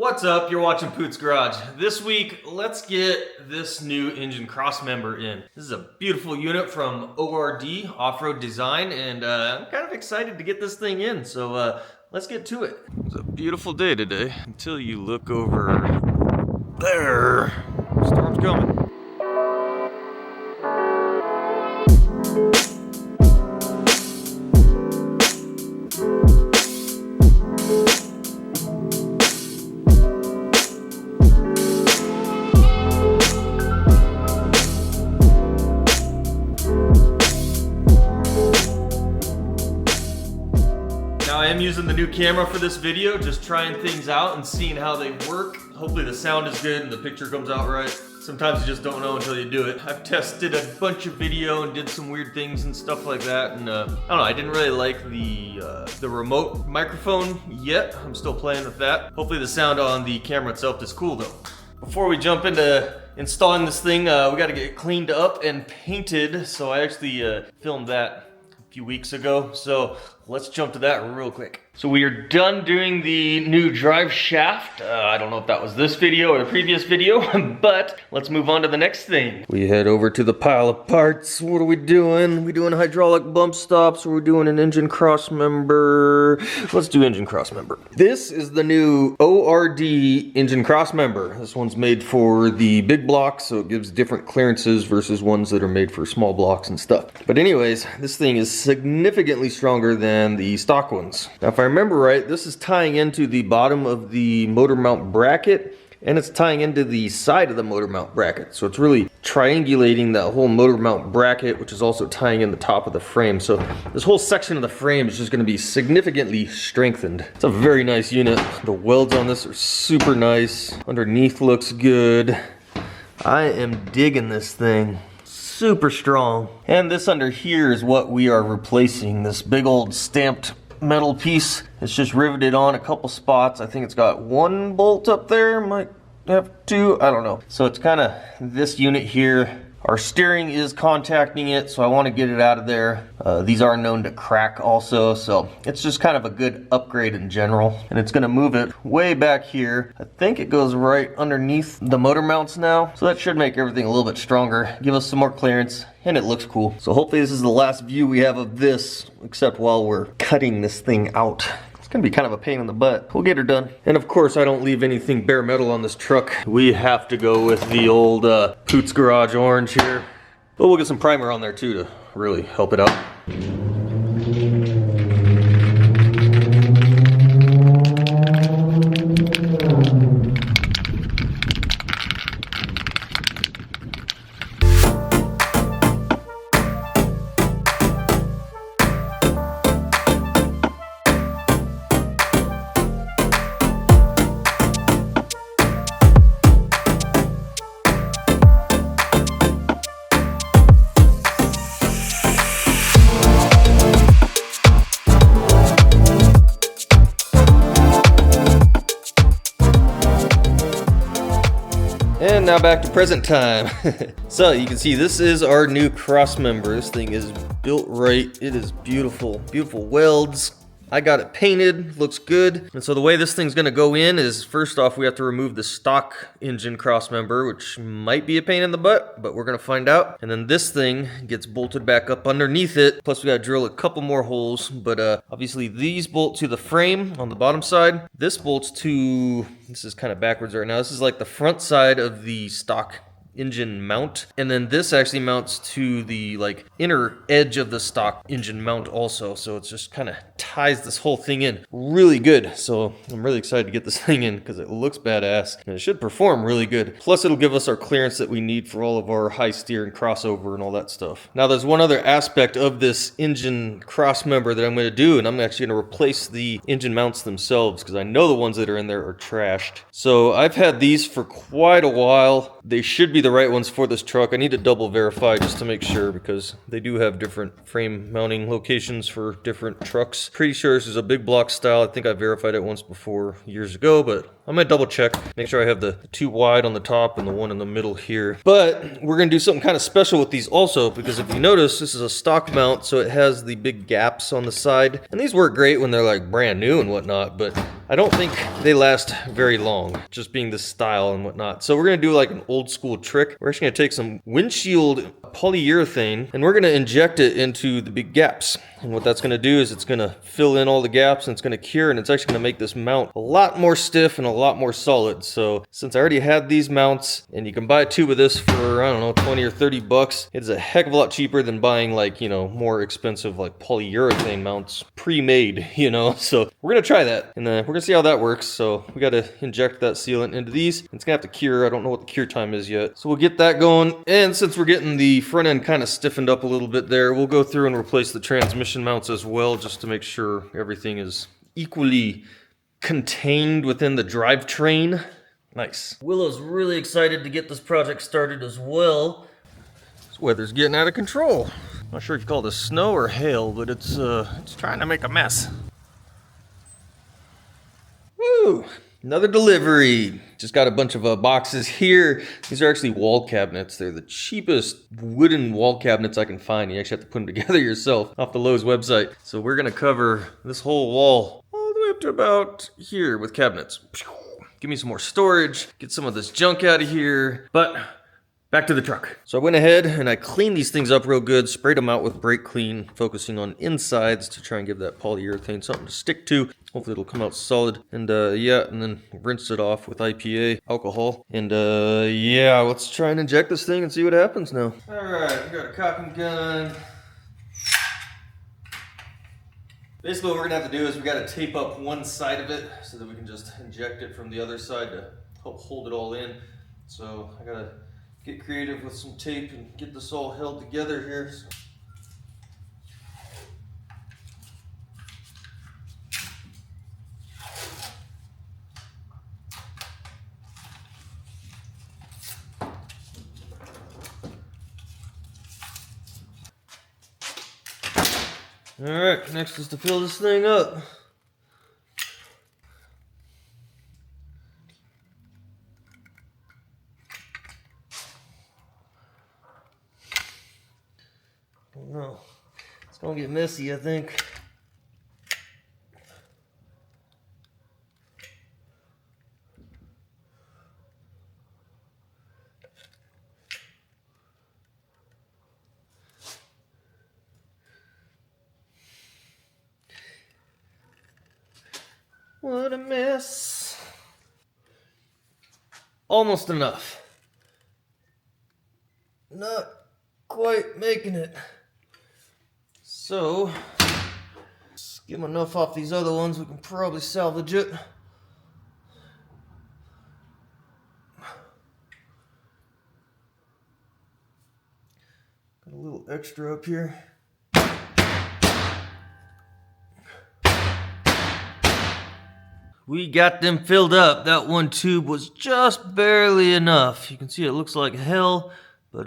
What's up? You're watching Poot's Garage. This week, let's get this new engine Crossmember in. This is a beautiful unit from ORD, Offroad Design, and I'm kind of excited to get this thing in, so let's get to it. It's a beautiful day today, until you look over there. Storm's coming. I am using the new camera for this video, just trying things out and seeing how they work. Hopefully the sound is good and the picture comes out right. Sometimes you just don't know until you do it. I've tested a bunch of video and did some weird things and stuff like that, and I don't know, I didn't really like the remote microphone yet. I'm still playing with that. Hopefully the sound on the camera itself is cool though. Before we jump into installing this thing, we gotta get it cleaned up and painted. So I actually filmed that a few weeks ago, so let's jump to that real quick. So we are done doing the new drive shaft. I don't know if that was this video or the previous video, but let's move on to the next thing. We head over to the pile of parts. What are we doing? We doing hydraulic bump stops, or we're doing an engine crossmember? Let's do engine crossmember. This is the new ORD engine crossmember. This one's made for the big blocks, so it gives different clearances versus ones that are made for small blocks and stuff. But anyways, this thing is significantly stronger than the stock ones. Now, if I remember right, this is tying into the bottom of the motor mount bracket, and it's tying into the side of the motor mount bracket. So it's really triangulating that whole motor mount bracket, which is also tying in the top of the frame. So this whole section of the frame is just going to be significantly strengthened. It's a very nice unit. The welds on this are super nice. Underneath looks good. I am digging this thing. Super strong. And this under here is what we are replacing. This big old stamped metal piece. It's just riveted on a couple spots. I think it's got one bolt up there, might have two, I don't know. So it's kind of this unit here. Our steering is contacting it, so I want to get it out of there. These are known to crack also, so it's just kind of a good upgrade in general. And it's going to move it way back here. I think it goes right underneath the motor mounts now, so that should make everything a little bit stronger, give us some more clearance, and it looks cool. So hopefully this is the last view we have of this, except while we're cutting this thing out. Gonna be kind of a pain in the butt. We'll get her done. And of course, I don't leave anything bare metal on this truck. We have to go with the old Poot's Garage orange here. But we'll get some primer on there too to really help it out. And now back to present time. So you can see this is our new crossmember. This thing is built right. It is beautiful, beautiful welds. I got it painted, looks good. And so the way this thing's gonna go in is, first off, we have to remove the stock engine crossmember, which might be a pain in the butt, but we're gonna find out. And then this thing gets bolted back up underneath it. Plus we gotta drill a couple more holes, but obviously these bolt to the frame on the bottom side. This bolts to, this is kind of backwards right now. This is like the front side of the stock engine mount, and then this actually mounts to the like inner edge of the stock engine mount also, so it's just kind of ties this whole thing in really good. So I'm really excited to get this thing in because it looks badass and it should perform really good. Plus it'll give us our clearance that we need for all of our high steer and crossover and all that stuff. Now there's one other aspect of this engine crossmember that I'm going to do, and I'm actually going to replace the engine mounts themselves because I know the ones that are in there are trashed. So I've had these for quite a while. They should be the right ones for this truck. I need to double verify just to make sure because they do have different frame mounting locations for different trucks. Pretty sure this is a big block style. I think I verified it once before years ago, but I'm gonna double check, make sure I have the 2 wide on the top and the 1 in the middle here. But we're gonna do something kind of special with these also, because if you notice, this is a stock mount, so it has the big gaps on the side. And these work great when they're like brand new and whatnot, but I don't think they last very long, just being this style and whatnot. So we're gonna do like an old school trick. We're actually gonna take some windshield polyurethane and we're gonna inject it into the big gaps. And what that's gonna do is it's gonna fill in all the gaps and it's gonna cure, and it's actually gonna make this mount a lot more stiff and a lot more solid. So since I already had these mounts, and you can buy a tube of this for, I don't know, 20 or 30 bucks, it's a heck of a lot cheaper than buying like, you know, more expensive like polyurethane mounts pre-made, you know. So we're gonna try that and we're gonna see how that works. So we gotta inject that sealant into these. It's gonna have to cure. I don't know what the cure time is yet. So we'll get that going. And since we're getting the front end kind of stiffened up a little bit there, we'll go through and replace the transmission mounts as well, just to make sure everything is equally contained within the drivetrain. Nice. Willow's really excited to get this project started as well. This weather's getting out of control. Not sure if you call this snow or hail, but it's trying to make a mess. Woo! Another delivery. Just got a bunch of boxes here. These are actually wall cabinets. They're the cheapest wooden wall cabinets I can find. You actually have to put them together yourself off the Lowe's website. So we're gonna cover this whole wall all the way up to about here with cabinets. Give me some more storage, get some of this junk out of here. But back to the truck. So I went ahead and I cleaned these things up real good, sprayed them out with brake clean, focusing on insides to try and give that polyurethane something to stick to. Hopefully it'll come out solid. And yeah, and then rinse it off with IPA alcohol. And yeah, let's try and inject this thing and see what happens now. All right, we got a caulking gun. Basically what we're gonna have to do is we gotta tape up one side of it so that we can just inject it from the other side to help hold it all in. So I gotta get creative with some tape and get this all held together here. So. All right, next is to fill this thing up. Oh no, it's gonna get messy, I think. What a mess. Almost enough. Not quite making it. So, skim enough off these other ones, we can probably salvage it. Got a little extra up here. We got them filled up. That one tube was just barely enough. You can see it looks like hell, but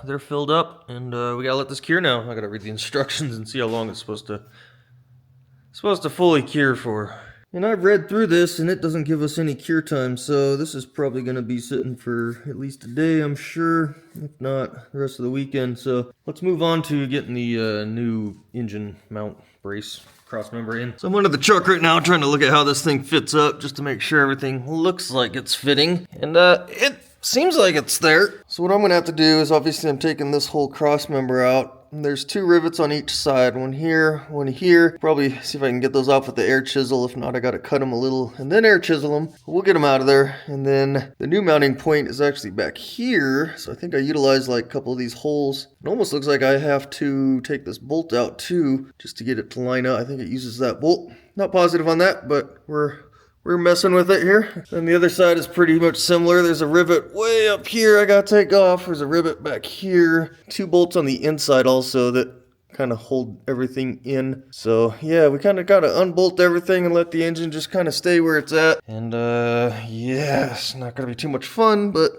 they're filled up, and we gotta let this cure now. I gotta read the instructions and see how long it's supposed to fully cure for. And I've read through this, and it doesn't give us any cure time, so this is probably gonna be sitting for at least a day, I'm sure, if not the rest of the weekend. So let's move on to getting the new engine mount brace Crossmember in. So I'm under the truck right now trying to look at how this thing fits up just to make sure everything looks like it's fitting. And it seems like it's there. So what I'm gonna have to do is, obviously I'm taking this whole crossmember out. And there's 2 rivets on each side, one here, one here. Probably see if I can get those off with the air chisel. If not, I gotta cut them a little and then air chisel them. We'll get them out of there. And then the new mounting point is actually back here. So I think I utilized like a couple of these holes. It almost looks like I have to take this bolt out too, just to get it to line up. I think it uses that bolt. Not positive on that, but we're messing with it here. And the other side is pretty much similar. There's a rivet way up here I gotta take off. There's a rivet back here. 2 bolts on the inside also that kind of hold everything in. So yeah, we kind of gotta unbolt everything and let the engine just kind of stay where it's at. And yeah, it's not gonna be too much fun, but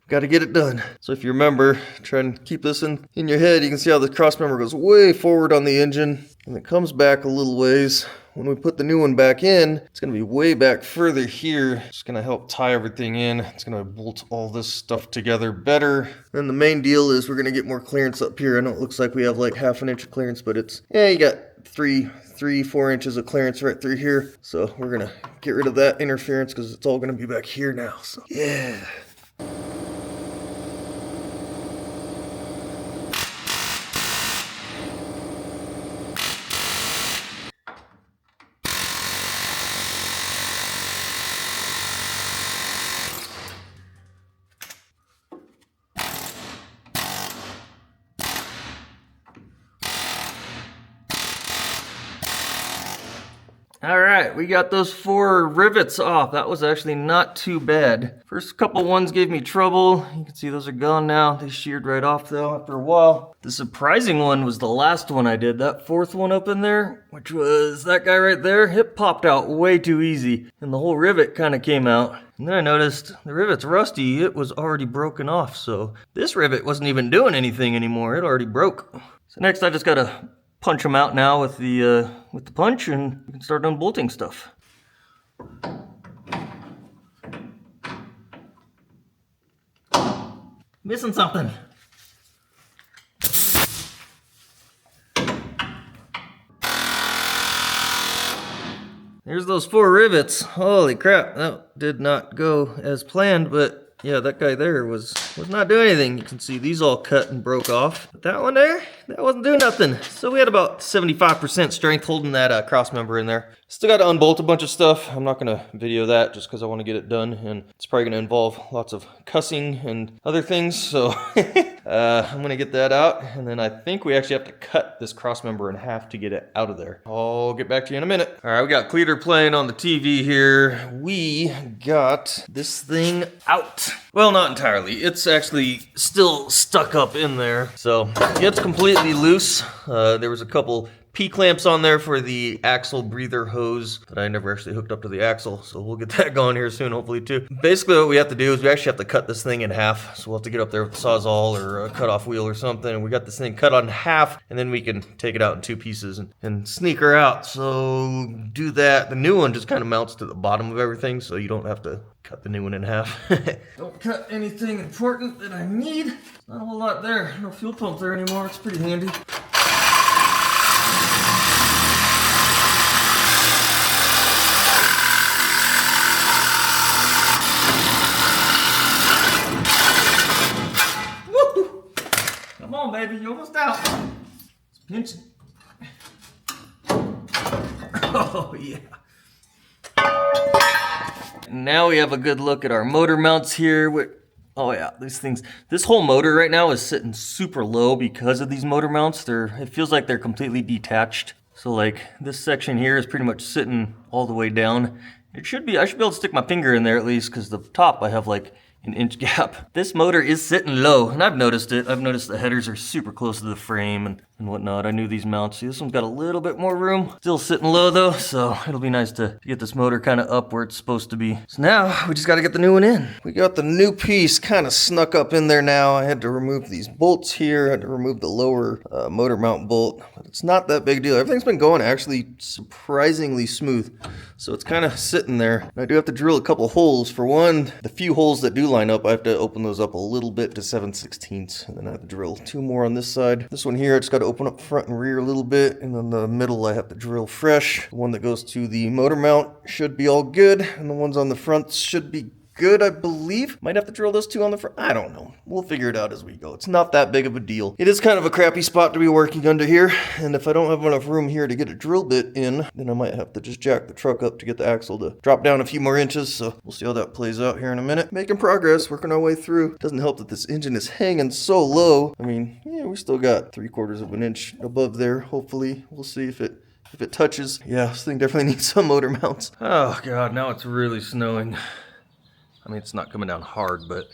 got to get it done. So if you remember, try and keep this in your head. You can see how the crossmember goes way forward on the engine and it comes back a little ways when we put the new one back in, it's gonna be way back further here. It's gonna help tie everything in. It's gonna bolt all this stuff together better. Then the main deal is we're gonna get more clearance up here. I know it looks like we have like half an inch of clearance, but it's, yeah, you got 4 inches of clearance right through here. So we're gonna get rid of that interference because it's all gonna be back here now. So yeah. All right, we got those 4 rivets off. That was actually not too bad. First couple ones gave me trouble. You can see those are gone now. They sheared right off though after a while. The surprising one was the last one I did. That 4th one up in there, which was that guy right there. It popped out way too easy and the whole rivet kind of came out. And then I noticed the rivet's rusty. It was already broken off. So this rivet wasn't even doing anything anymore. It already broke. So next I just gotta punch them out now with the punch, and we can start unbolting stuff. Missing something. There's those 4 rivets. Holy crap, that did not go as planned, but yeah, that guy there was not doing anything. You can see these all cut and broke off. But that one there, that wasn't doing nothing. So we had about 75% strength holding that cross member in there. Still got to unbolt a bunch of stuff. I'm not going to video that just because I want to get it done. And it's probably going to involve lots of cussing and other things. So I'm going to get that out. And then I think we actually have to cut this cross member in half to get it out of there. I'll get back to you in a minute. All right, we got Cleater playing on the TV here. We got this thing out. Well, not entirely. It's actually still stuck up in there. So it's completely loose. There was a couple P-clamps on there for the axle breather hose that I never actually hooked up to the axle, so we'll get that going here soon, hopefully too. Basically what we have to do is we actually have to cut this thing in half, so we'll have to get up there with the Sawzall or a cut-off wheel or something, and we got this thing cut on half, and then we can take it out in 2 pieces and sneak her out. So do that. The new one just kind of mounts to the bottom of everything, so you don't have to cut the new one in half. Don't cut anything important that I need. Not a whole lot there. No fuel pump there anymore. It's pretty handy. Come on, baby, you're almost out. It's pinching. Oh, yeah. Now we have a good look at our motor mounts here. Oh yeah, these things. This whole motor right now is sitting super low because of these motor mounts. It feels like they're completely detached. So like this section here is pretty much sitting all the way down. I should be able to stick my finger in there at least, because the top I have like an inch gap. This motor is sitting low, and I've noticed it. I've noticed the headers are super close to the frame and whatnot. I knew these mounts. See, this one's got a little bit more room. Still sitting low though, so it'll be nice to get this motor kind of up where it's supposed to be. So now we just got to get the new one in. We got the new piece kind of snuck up in there now. I had to remove these bolts here. I had to remove the lower motor mount bolt, but it's not that big a deal. Everything's been going actually surprisingly smooth. So it's kind of sitting there. And I do have to drill a couple holes. For one, the few holes that do line up, I have to open those up a little bit to 7/16. And then I have to drill 2 more on this side. This one here, I just got to open up front and rear a little bit. And then the middle, I have to drill fresh. The one that goes to the motor mount should be all good. And the ones on the front should be good, I believe. Might have to drill those 2 on the front. I don't know. We'll figure it out as we go. It's not that big of a deal. It is kind of a crappy spot to be working under here. And if I don't have enough room here to get a drill bit in, then I might have to just jack the truck up to get the axle to drop down a few more inches. So we'll see how that plays out here in a minute. Making progress, working our way through. Doesn't help that this engine is hanging so low. I mean, yeah, we still got 3/4 of an inch above there. Hopefully, we'll see if it touches. Yeah, this thing definitely needs some motor mounts. Oh God, now it's really snowing. I mean, it's not coming down hard, but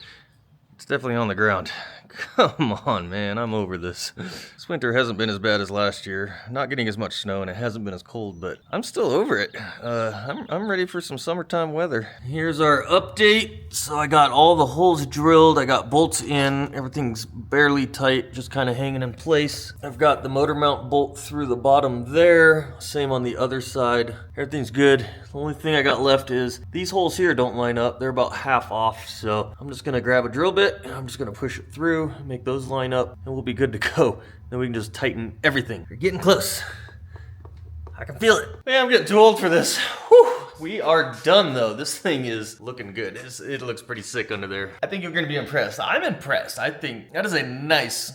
it's definitely on the ground. Come on, man, I'm over this. This winter hasn't been as bad as last year. Not getting as much snow, and it hasn't been as cold, but I'm still over it. I'm ready for some summertime weather. Here's our update. So I got all the holes drilled, I got bolts in, everything's barely tight, just kind of hanging in place. I've got the motor mount bolt through the bottom there, same on the other side. Everything's good. The only thing I got left is these holes here don't line up. They're about half off, so I'm just gonna grab a drill bit and I'm just gonna push it through, make those line up, and we'll be good to go. Then we can just tighten everything. We're getting close. I can feel it. Man, I'm getting too old for this. Whew. We are done though. This thing is looking good. It looks pretty sick under there. I think you're gonna be impressed. I'm impressed. I think that is a nice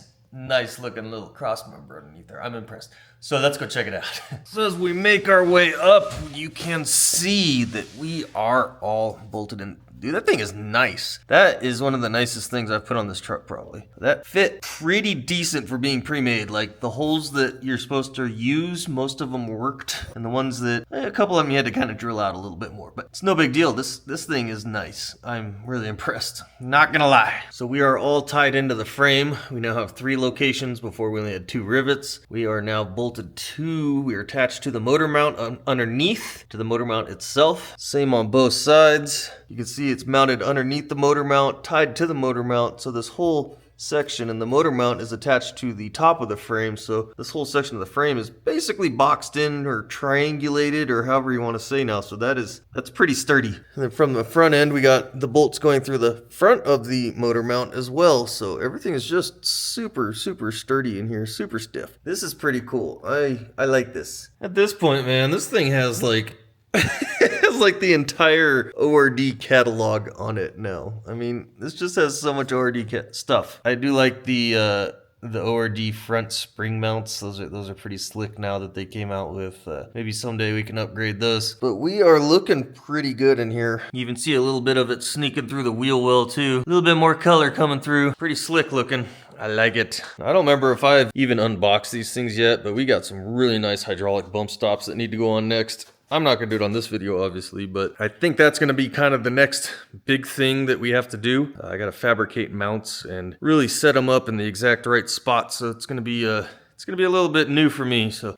looking little crossmember underneath there. I'm impressed. So let's go check it out. So as we make our way up, you can see that we are all bolted in. Dude, that thing is nice. That is one of the nicest things I've put on this truck probably. That fit pretty decent for being pre-made. Like the holes that you're supposed to use, most of them worked. And the ones that, a couple of them you had to kind of drill out a little bit more. But it's no big deal. This thing is nice. I'm really impressed. Not gonna lie. So we are all tied into the frame. We now have 3 locations. Before we only had 2 rivets. We are now bolted to, we are attached to the motor mount underneath, to the motor mount itself. Same on both sides. You can see it's mounted underneath the motor mount, tied to the motor mount. So this whole section and the motor mount is attached to the top of the frame. So this whole section of the frame is basically boxed in or triangulated or however you want to say now. So that's pretty sturdy. And then from the front end, we got the bolts going through the front of the motor mount as well. So everything is just super sturdy in here, super stiff. This is pretty cool. I like this. At this point, man, this thing has like it has like the entire ORD catalog on it now. I mean, this just has so much ORD stuff. I do like the ORD front spring mounts. Those are pretty slick now that they came out with. Maybe someday we can upgrade those. But we are looking pretty good in here. You even see a little bit of it sneaking through the wheel well too. A little bit more color coming through. Pretty slick looking. I like it. I don't remember if I've even unboxed these things yet, but we got some really nice hydraulic bump stops that need to go on next. I'm not gonna do it on this video, obviously, but I think that's gonna be kind of the next big thing that we have to do. I gotta fabricate mounts and really set them up in the exact right spot. So it's gonna be a little bit new for me. So